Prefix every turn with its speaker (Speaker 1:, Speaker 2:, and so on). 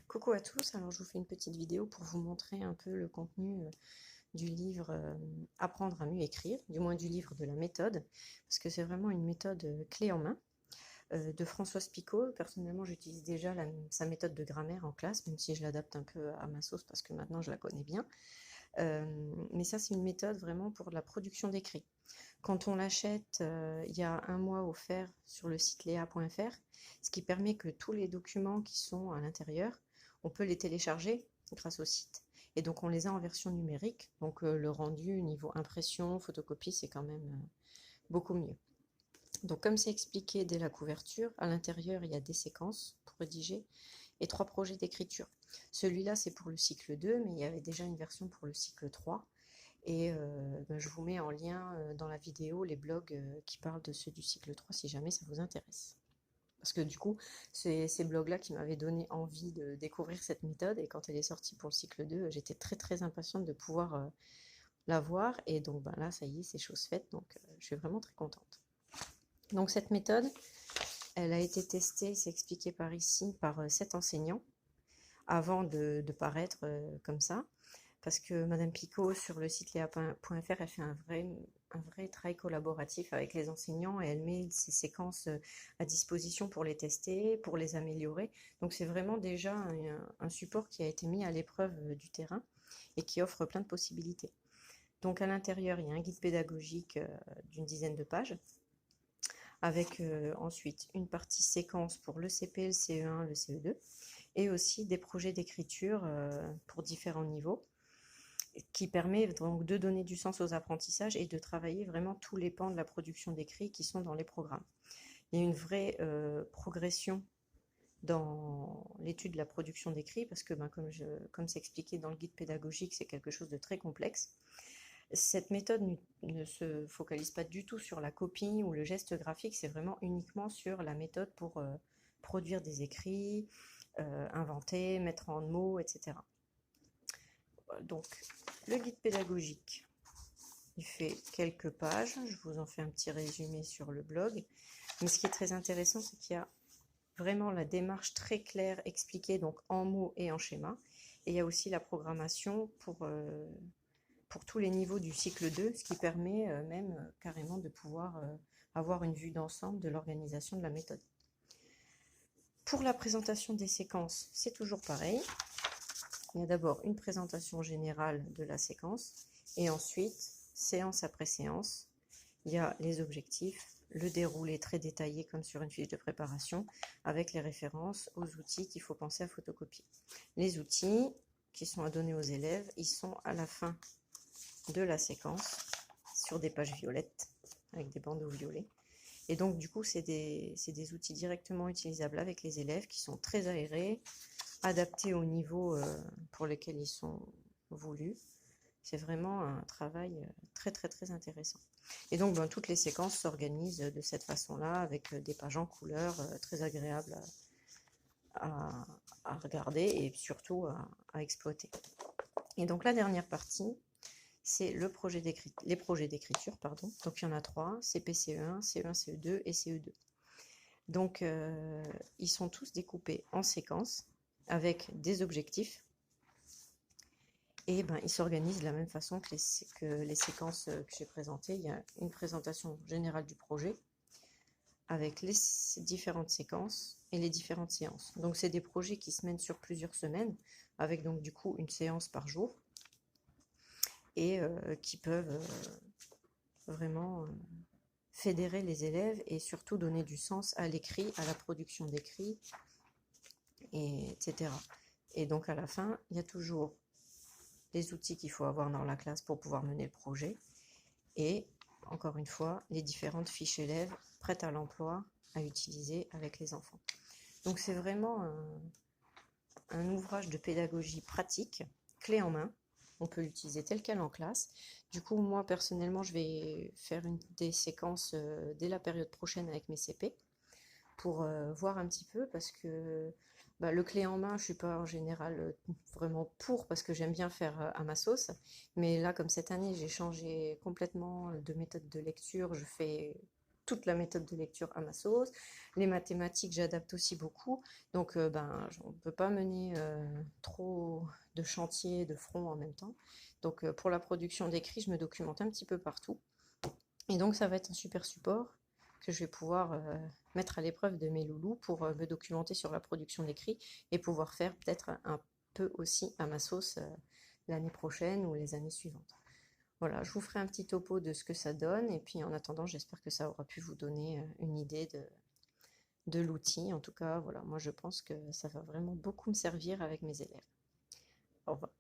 Speaker 1: Coucou à tous, alors je vous fais une petite vidéo pour vous montrer un peu le contenu du livre Apprendre à mieux écrire, du moins du livre de la méthode, parce que c'est vraiment une méthode clé en main de Françoise Picot. Personnellement, j'utilise déjà sa méthode de grammaire en classe, même si je l'adapte un peu à ma sauce parce que maintenant je la connais bien. Mais ça, c'est une méthode vraiment pour la production d'écrit. Quand on l'achète, il y a un mois offert sur le site lea.fr, ce qui permet que tous les documents qui sont à l'intérieur, on peut les télécharger grâce au site. Et donc on les a en version numérique, donc le rendu niveau impression, photocopie, c'est quand même beaucoup mieux. Donc comme c'est expliqué dès la couverture, à l'intérieur il y a des séquences pour rédiger et 3 projets d'écriture. Celui-là c'est pour le cycle 2, mais il y avait déjà une version pour le cycle 3. Et je vous mets en lien dans la vidéo les blogs qui parlent de ceux du cycle 3 si jamais ça vous intéresse. Parce que du coup, c'est ces blogs-là qui m'avaient donné envie de découvrir cette méthode. Et quand elle est sortie pour le cycle 2, j'étais très très impatiente de pouvoir la voir. Et donc là, ça y est, c'est chose faite. Donc je suis vraiment très contente. Donc cette méthode, elle a été testée, c'est expliqué par ici, par 7 enseignants avant de paraître comme ça. Parce que Madame Picot, sur le site lea.fr, elle fait un vrai travail collaboratif avec les enseignants et elle met ces séquences à disposition pour les tester, pour les améliorer. Donc c'est vraiment déjà un support qui a été mis à l'épreuve du terrain et qui offre plein de possibilités. Donc à l'intérieur, il y a un guide pédagogique d'une dizaine de pages, avec ensuite une partie séquence pour le CP, le CE1, le CE2, et aussi des projets d'écriture pour différents niveaux, qui permet donc de donner du sens aux apprentissages et de travailler vraiment tous les pans de la production d'écrit qui sont dans les programmes. Il y a une vraie progression dans l'étude de la production d'écrit parce que, comme c'est expliqué dans le guide pédagogique, c'est quelque chose de très complexe. Cette méthode ne se focalise pas du tout sur la copie ou le geste graphique, c'est vraiment uniquement sur la méthode pour produire des écrits, inventer, mettre en mots, etc. Donc, le guide pédagogique, il fait quelques pages. Je vous en fais un petit résumé sur le blog. Mais ce qui est très intéressant, c'est qu'il y a vraiment la démarche très claire, expliquée donc en mots et en schéma. Et il y a aussi la programmation pour tous les niveaux du cycle 2, ce qui permet même carrément de pouvoir avoir une vue d'ensemble de l'organisation de la méthode. Pour la présentation des séquences, c'est toujours pareil. Il y a d'abord une présentation générale de la séquence et ensuite, séance après séance, il y a les objectifs, le déroulé très détaillé comme sur une fiche de préparation avec les références aux outils qu'il faut penser à photocopier. Les outils qui sont à donner aux élèves, ils sont à la fin de la séquence sur des pages violettes avec des bandeaux violets. Et donc du coup, c'est des outils directement utilisables avec les élèves qui sont très aérés, adaptés au niveau pour lequel ils sont voulus. C'est vraiment un travail très très très intéressant. Et donc toutes les séquences s'organisent de cette façon-là, avec des pages en couleur très agréables à regarder et surtout à exploiter. Et donc la dernière partie, c'est les projets d'écriture. Donc il y en a 3, CP-CE1, CE1, CE2 et CE2. Donc ils sont tous découpés en séquences avec des objectifs. Et ils s'organisent de la même façon que les séquences que j'ai présentées. Il y a une présentation générale du projet avec les différentes séquences et les différentes séances. Donc c'est des projets qui se mènent sur plusieurs semaines, avec donc du coup une séance par jour, et qui peuvent vraiment fédérer les élèves et surtout donner du sens à l'écrit, à la production d'écrit, etc. Et donc à la fin, il y a toujours les outils qu'il faut avoir dans la classe pour pouvoir mener le projet et, encore une fois, les différentes fiches élèves prêtes à l'emploi à utiliser avec les enfants. Donc c'est vraiment un ouvrage de pédagogie pratique, clé en main. On peut l'utiliser tel quel en classe. Du coup, moi, personnellement, je vais faire des séquences dès la période prochaine avec mes CP pour voir un petit peu, parce que le clé en main, je ne suis pas en général vraiment pour, parce que j'aime bien faire à ma sauce. Mais là, comme cette année, j'ai changé complètement de méthode de lecture, je fais toute la méthode de lecture à ma sauce. Les mathématiques, j'adapte aussi beaucoup. Donc, on ne peut pas mener trop de chantiers, de front en même temps. Donc, pour la production d'écrit, je me documente un petit peu partout. Et donc, ça va être un super support que je vais pouvoir mettre à l'épreuve de mes loulous pour me documenter sur la production d'écrit et pouvoir faire peut-être un peu aussi à ma sauce l'année prochaine ou les années suivantes. Voilà, je vous ferai un petit topo de ce que ça donne et puis en attendant, j'espère que ça aura pu vous donner une idée de l'outil. En tout cas, voilà, moi je pense que ça va vraiment beaucoup me servir avec mes élèves. Au revoir.